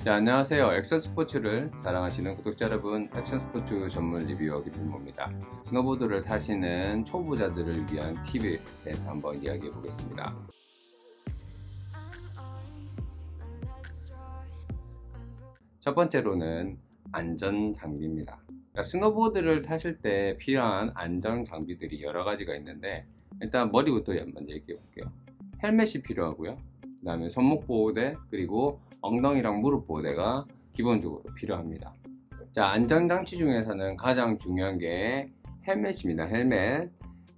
네, 안녕하세요. 액션 스포츠를 사랑하시는 구독자 여러분, 액션 스포츠 전문 리뷰어 김진모입니다. 스노보드를 타시는 초보자들을 위한 팁에 대해서 한번 이야기해 보겠습니다. 첫 번째로는 안전 장비입니다. 그러니까 스노보드를 타실 때 필요한 안전 장비들이 여러 가지가 있는데, 일단 머리부터 한번 얘기해 볼게요. 헬멧이 필요하고요. 그 다음에 손목 보호대, 그리고 엉덩이랑 무릎 보호대가 기본적으로 필요합니다. 자, 안전장치 중에서는 가장 중요한 게 헬멧입니다.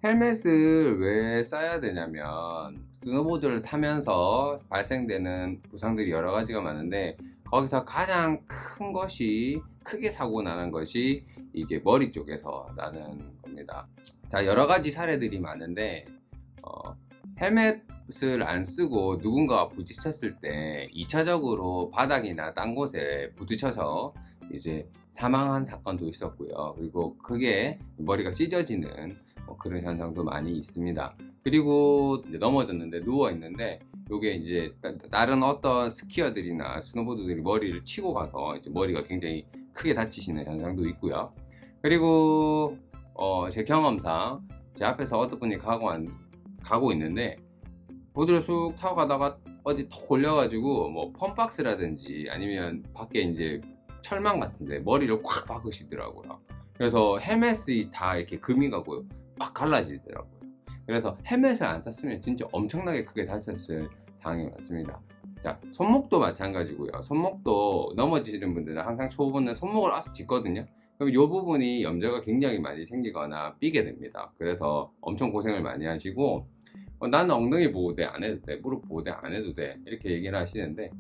헬멧을 왜 써야 되냐면, 스노보드를 타면서 발생되는 부상들이 여러 가지가 많은데, 거기서 가장 큰 것이, 크게 사고 나는 것이 이게 머리 쪽에서 나는 겁니다. 자, 여러 가지 사례들이 많은데, 헬멧을 안 쓰고 누군가가 부딪혔을 때 2차적으로 바닥이나 딴 곳에 부딪혀서 이제 사망한 사건도 있었고요. 그리고 크게 머리가 찢어지는 그런 현상도 많이 있습니다. 그리고 이제 넘어졌는데 누워 있는데, 요게 이제 다른 어떤 스키어들이나 스노보드들이 머리를 치고 가서 이제 머리가 굉장히 크게 다치시는 현상도 있고요. 그리고 제 경험상 제 앞에서 어떤 분이 가고 있는데, 보드를 쑥 타고 가다가 어디 톡 걸려가지고 뭐 펌박스라든지 아니면 밖에 이제 철망 같은데 머리를 콱 박으시더라고요. 그래서 헬멧이 다 이렇게 금이 가고 막 갈라지더라고요. 그래서 헬멧을 안 썼으면 진짜 엄청나게 크게 다쳤을 상황이 많습니다. 자, 손목도 마찬가지고요. 손목도 넘어지시는 분들은 항상 초보는 손목을 아주 짚거든요. 그럼 이 부분이 염좌가 굉장히 많이 생기거나 삐게 됩니다. 그래서 엄청 고생을 많이 하시고, 나는 엉덩이 보호대 안 해도 돼, 무릎 보호대 안 해도 돼, 이렇게 얘기를 하시는데,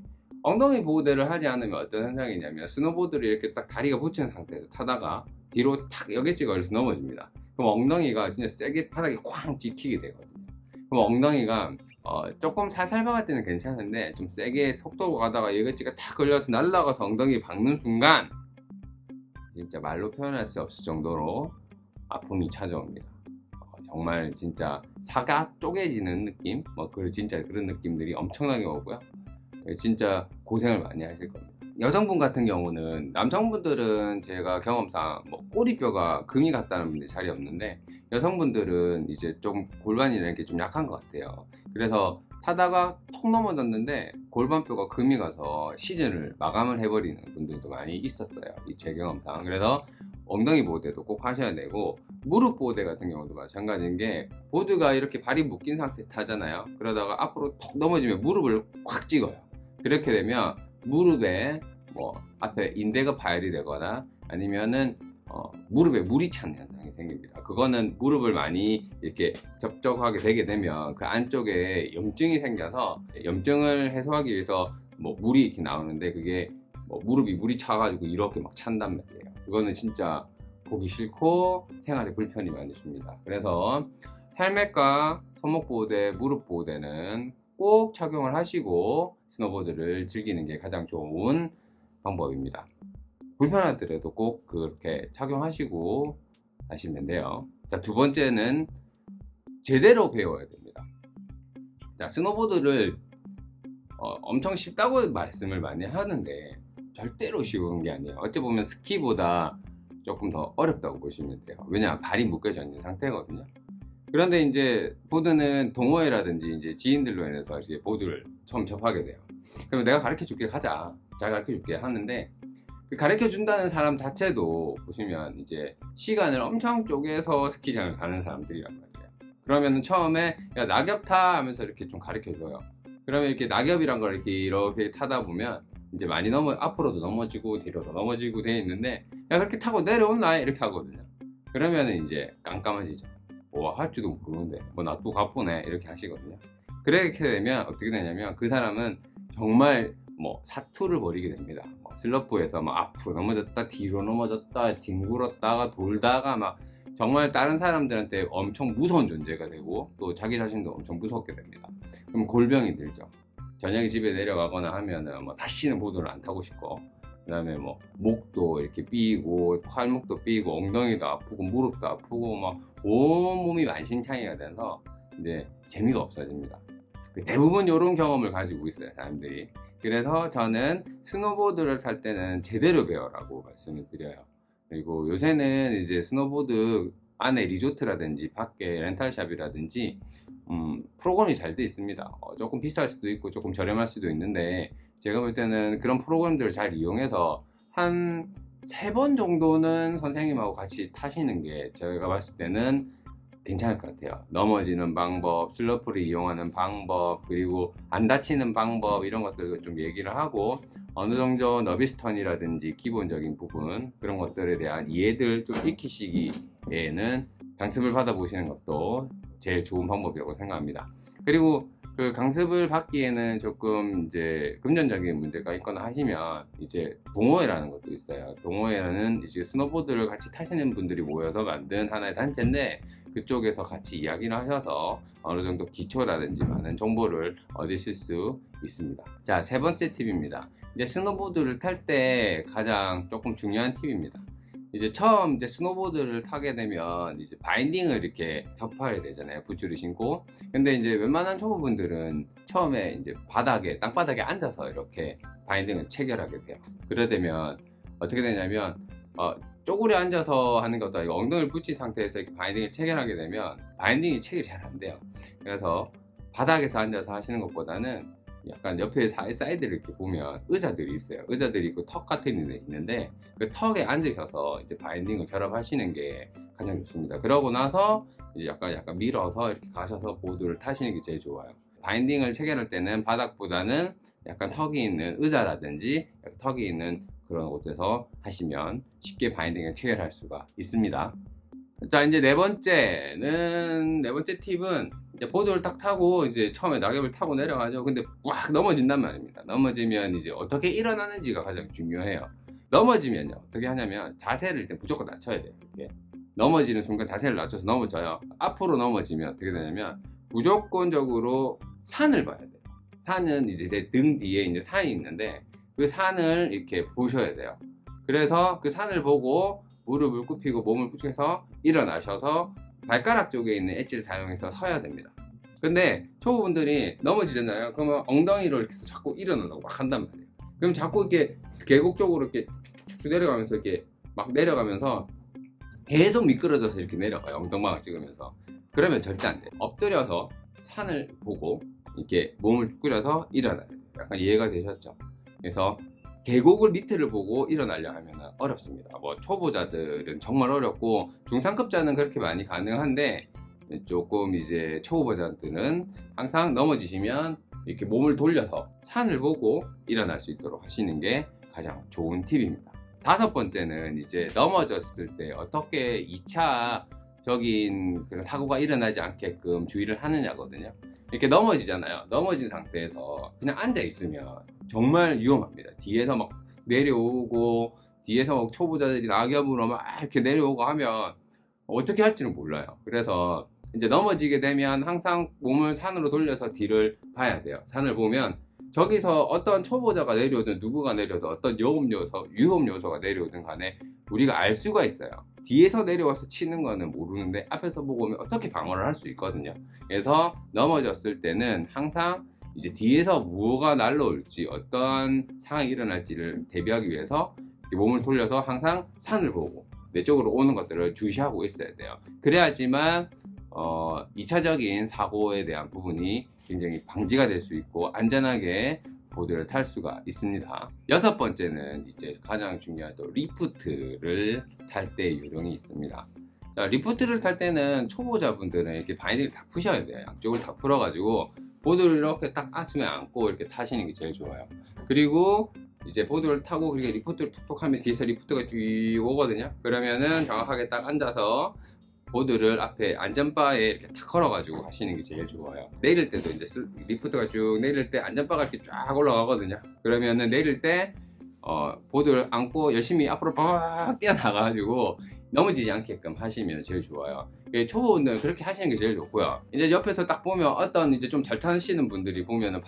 엉덩이 보호대를 하지 않으면 어떤 현상이냐면, 스노보드를 이렇게 딱 다리가 붙인 상태에서 타다가 뒤로 탁 여객지 걸려서 넘어집니다. 그럼 엉덩이가 진짜 세게 바닥에 쾅 찍히게 되거든요. 그럼 엉덩이가 조금 살살 박을 때는 괜찮은데, 좀 세게 속도로 가다가 여객지가 탁 걸려서 날아가서 엉덩이 박는 순간 진짜 말로 표현할 수 없을 정도로 아픔이 찾아옵니다. 정말 진짜 사가 쪼개지는 느낌, 진짜 그런 느낌들이 엄청나게 오고요. 진짜 고생을 많이 하실 겁니다. 여성분 같은 경우는, 남성분들은 제가 경험상 꼬리뼈가 금이 갔다는 분들이 자리 없는데, 여성분들은 이제 좀 골반이나 이렇게 좀 약한 것 같아요. 그래서 타다가 톡 넘어졌는데 골반뼈가 금이 가서 시즌을 마감을 해버리는 분들도 많이 있었어요, 제 경험상. 그래서 엉덩이 보호대도 꼭 하셔야 되고, 무릎 보호대 같은 경우도 마찬가지인 게, 보드가 이렇게 발이 묶인 상태에서 타잖아요. 그러다가 앞으로 톡 넘어지면 무릎을 콱 찍어요. 그렇게 되면 무릎에 앞에 인대가 파열이 되거나 아니면은 무릎에 물이 차는 현상이 생깁니다. 그거는 무릎을 많이 이렇게 접촉하게 되게 되면 그 안쪽에 염증이 생겨서, 염증을 해소하기 위해서 물이 이렇게 나오는데, 그게 무릎이 물이 차가지고 이렇게 막 찬단 말이에요. 그거는 진짜 보기 싫고 생활에 불편이 많이 줍니다. 그래서 헬멧과 손목 보호대, 무릎 보호대는 꼭 착용을 하시고 스노보드를 즐기는 게 가장 좋은 방법입니다. 불편하더라도 꼭 그렇게 착용하시고 하시면 돼요. 자, 두 번째는 제대로 배워야 됩니다. 자, 스노보드를 엄청 쉽다고 말씀을 많이 하는데 절대로 쉬운 게 아니에요. 어찌 보면 스키보다 조금 더 어렵다고 보시면 돼요. 왜냐하면 발이 묶여져 있는 상태거든요. 그런데 이제 보드는 동호회라든지 이제 지인들로 인해서 이제 보드를 처음 접하게 돼요. 그러면 내가 가르쳐 줄게, 가자, 잘 가르쳐 줄게 하는데, 그 가르쳐 준다는 사람 자체도 보시면 이제 시간을 엄청 쪼개서 스키장을 가는 사람들이란 말이에요. 그러면 처음에 야, 낙엽 타 하면서 이렇게 좀 가르쳐 줘요. 그러면 이렇게 낙엽이란 걸 이렇게 타다 보면 이제 많이 앞으로도 넘어지고 뒤로도 넘어지고 돼 있는데, 야, 그렇게 타고 내려온나 이렇게 하거든요. 그러면 이제 깜깜해지죠. 할 줄도 모르는데 나 또 가쁘네 이렇게 하시거든요. 그렇게 되면 어떻게 되냐면, 그 사람은 정말 사투를 벌이게 됩니다. 슬럼프에서 앞으로 넘어졌다, 뒤로 넘어졌다, 뒹굴었다가 돌다가 정말 다른 사람들한테 엄청 무서운 존재가 되고, 또 자기 자신도 엄청 무섭게 됩니다. 그럼 골병이 들죠. 저녁에 집에 내려가거나 하면은 다시는 보드를 안 타고 싶고, 그 다음에 목도 이렇게 삐고, 팔목도 삐고, 엉덩이도 아프고, 무릎도 아프고, 온몸이 만신창이가 돼서 이제 재미가 없어집니다. 대부분 이런 경험을 가지고 있어요, 사람들이. 그래서 저는 스노보드를 탈 때는 제대로 배워라고 말씀을 드려요. 그리고 요새는 이제 스노보드 안에 리조트라든지 밖에 렌탈샵이라든지 프로그램이 잘 돼 있습니다. 조금 비쌀 수도 있고 조금 저렴할 수도 있는데, 제가 볼 때는 그런 프로그램들을 잘 이용해서 한 3번 정도는 선생님하고 같이 타시는 게 제가 봤을 때는 괜찮을 것 같아요. 넘어지는 방법, 슬로프를 이용하는 방법, 그리고 안 다치는 방법, 이런 것들도 좀 얘기를 하고, 어느 정도 너비스턴이라든지 기본적인 부분, 그런 것들에 대한 이해들 좀 익히시기에는 강습을 받아보시는 것도 제일 좋은 방법이라고 생각합니다. 그리고 그 강습을 받기에는 조금 이제 금전적인 문제가 있거나 하시면 이제 동호회라는 것도 있어요. 동호회는 이제 스노보드를 같이 타시는 분들이 모여서 만든 하나의 단체인데, 그쪽에서 같이 이야기를 하셔서 어느 정도 기초라든지 많은 정보를 얻으실 수 있습니다. 자, 3번째 팁입니다. 이제 스노보드를 탈 때 가장 조금 중요한 팁입니다. 이제 처음 이제 스노보드를 타게 되면 이제 바인딩을 이렇게 덮어야 되잖아요. 붓줄을 신고. 근데 이제 웬만한 초보분들은 처음에 이제 바닥에, 땅바닥에 앉아서 이렇게 바인딩을 체결하게 돼요. 그러다 되면 어떻게 되냐면, 쪼그려 앉아서 하는 것도 아니고 엉덩이를 붙인 상태에서 이렇게 바인딩을 체결하게 되면 바인딩이 체결이 잘 안 돼요. 그래서 바닥에서 앉아서 하시는 것보다는 약간 옆에 사이드를 이렇게 보면 의자들이 있어요. 의자들이 있고 턱 같은 데 있는데, 그 턱에 앉으셔서 이제 바인딩을 결합하시는 게 가장 좋습니다. 그러고 나서 이제 약간 밀어서 이렇게 가셔서 보드를 타시는 게 제일 좋아요. 바인딩을 체결할 때는 바닥보다는 약간 턱이 있는 의자라든지 턱이 있는 그런 곳에서 하시면 쉽게 바인딩을 체결할 수가 있습니다. 자, 이제 네 번째 팁은, 이제 보드를 딱 타고 이제 처음에 낙엽을 타고 내려가죠. 근데 꽉 넘어진단 말입니다. 넘어지면 이제 어떻게 일어나는지가 가장 중요해요. 넘어지면요, 어떻게 하냐면 자세를 일단 무조건 낮춰야 돼요. 이렇게 넘어지는 순간 자세를 낮춰서 넘어져요. 앞으로 넘어지면 어떻게 되냐면 무조건적으로 산을 봐야 돼요. 산은 이제 제 등 뒤에 이제 산이 있는데, 그 산을 이렇게 보셔야 돼요. 그래서 그 산을 보고 무릎을 굽히고 몸을 부축해서 일어나셔서 발가락 쪽에 있는 엣지를 사용해서 서야 됩니다. 근데 초보분들이 넘어지잖아요. 그러면 엉덩이로 이렇게 해서 자꾸 일어나려고 막 한단 말이에요. 그럼 자꾸 이렇게 계곡 쪽으로 이렇게 쭉쭉 내려가면서 이렇게 막 내려가면서 계속 미끄러져서 이렇게 내려가요. 엉덩방아 찍으면서. 그러면 절대 안 돼요. 엎드려서 산을 보고 이렇게 몸을 쭉 끓여서 일어나야 돼요. 약간 이해가 되셨죠? 그래서 계곡을 밑을 보고 일어나려 하면 어렵습니다. 뭐 초보자들은 정말 어렵고 중상급자는 그렇게 많이 가능한데, 조금 이제 초보자들은 항상 넘어지시면 이렇게 몸을 돌려서 산을 보고 일어날 수 있도록 하시는 게 가장 좋은 팁입니다. 5번째는 이제 넘어졌을 때 어떻게 2차적인 그런 사고가 일어나지 않게끔 주의를 하느냐거든요. 이렇게 넘어지잖아요. 넘어진 상태에서 그냥 앉아 있으면 정말 위험합니다. 뒤에서 막 내려오고, 뒤에서 막 초보자들이 낙엽으로 막 이렇게 내려오고 하면 어떻게 할지는 몰라요. 그래서 이제 넘어지게 되면 항상 몸을 산으로 돌려서 뒤를 봐야 돼요. 산을 보면 저기서 어떤 초보자가 내려오든 누구가 내려도 어떤 위험 요소가 내려오든 간에 우리가 알 수가 있어요. 뒤에서 내려와서 치는 거는 모르는데 앞에서 보고 오면 어떻게 방어를 할 수 있거든요. 그래서 넘어졌을 때는 항상 이제 뒤에서 뭐가 날라올지, 어떤 상황이 일어날지를 대비하기 위해서 몸을 돌려서 항상 산을 보고 내 쪽으로 오는 것들을 주시하고 있어야 돼요. 그래야지만 2차적인 사고에 대한 부분이 굉장히 방지가 될 수 있고 안전하게 보드를 탈 수가 있습니다. 6번째는 이제 가장 중요한 또 리프트를 탈 때 요령이 있습니다. 자, 리프트를 탈 때는 초보자분들은 이렇게 바인딩을 다 푸셔야 돼요. 양쪽을 다 풀어가지고 보드를 이렇게 딱 가슴에 안고 이렇게 타시는 게 제일 좋아요. 그리고 이제 보드를 타고 그렇게 리프트를 툭툭 하면 뒤에서 리프트가 쭉 오거든요. 그러면은 정확하게 딱 앉아서 보드를 앞에 안전바에 이렇게 탁 걸어가지고 하시는 게 제일 좋아요. 내릴 때도 이제 리프트가 쭉 내릴 때 안전바가 이렇게 쫙 올라가거든요. 그러면은 내릴 때 보드를 안고 열심히 앞으로 빡 뛰어나가가지고 넘어지지 않게끔 하시면 제일 좋아요. 초보분들은 그렇게 하시는 게 제일 좋고요. 이제 옆에서 딱 보면 어떤 이제 좀 잘 타시는 분들이 보면은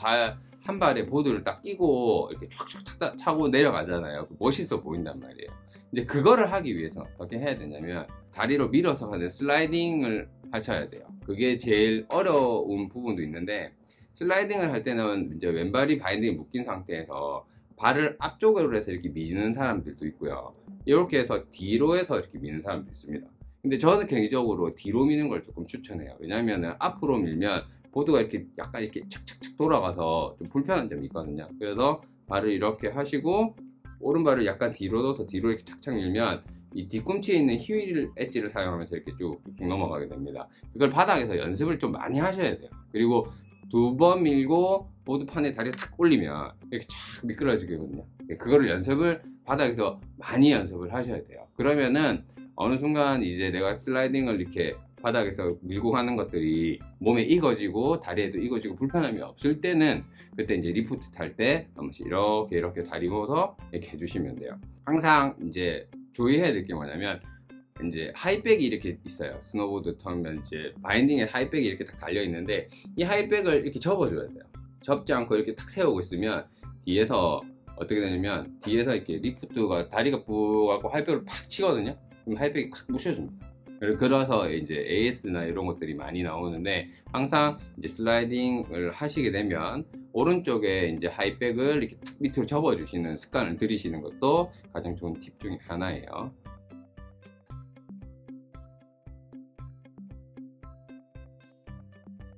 한 발에 보드를 딱 끼고 이렇게 촥촥 타고 내려가잖아요. 멋있어 보인단 말이에요. 이제 그거를 하기 위해서 어떻게 해야 되냐면 다리로 밀어서 하는 슬라이딩을 하셔야 돼요. 그게 제일 어려운 부분도 있는데, 슬라이딩을 할 때는 이제 왼발이 바인딩에 묶인 상태에서 발을 앞쪽으로 해서 이렇게 미는 사람들도 있고요. 이렇게 해서 뒤로 해서 이렇게 미는 사람도 있습니다. 근데 저는 개인적으로 뒤로 미는 걸 조금 추천해요. 왜냐면은 앞으로 밀면 보드가 이렇게 약간 이렇게 착착착 돌아가서 좀 불편한 점이 있거든요. 그래서 발을 이렇게 하시고 오른발을 약간 뒤로 둬서 뒤로 이렇게 착착 밀면 이 뒤꿈치에 있는 힐 엣지를 사용하면서 이렇게 쭉쭉 넘어가게 됩니다. 그걸 바닥에서 연습을 좀 많이 하셔야 돼요. 그리고 두 번 밀고 보드판에 다리 탁 올리면 이렇게 쫙 미끄러지거든요. 그거를 연습을 바닥에서 많이 연습을 하셔야 돼요. 그러면은 어느 순간 이제 내가 슬라이딩을 이렇게 바닥에서 밀고 가는 것들이 몸에 익어지고 다리에도 익어지고 불편함이 없을 때는 그때 이제 리프트 탈 때 한 번씩 이렇게 다리 모아서 이렇게 해주시면 돼요. 항상 이제 주의해야 될 게 뭐냐면 이제 하이백이 이렇게 있어요. 스노보드 타면 이제 바인딩에 하이백이 이렇게 딱 달려 있는데 이 하이백을 이렇게 접어줘야 돼요. 접지 않고 이렇게 탁 세우고 있으면 뒤에서 어떻게 되냐면 뒤에서 이렇게 리프트가 다리가 부어갖고 하이백을 팍 치거든요. 그럼 하이백이 팍 부셔줍니다. 그래서 이제 AS나 이런 것들이 많이 나오는데 항상 이제 슬라이딩을 하시게 되면 오른쪽에 이제 하이백을 이렇게 탁 밑으로 접어주시는 습관을 들이시는 것도 가장 좋은 팁 중에 하나예요.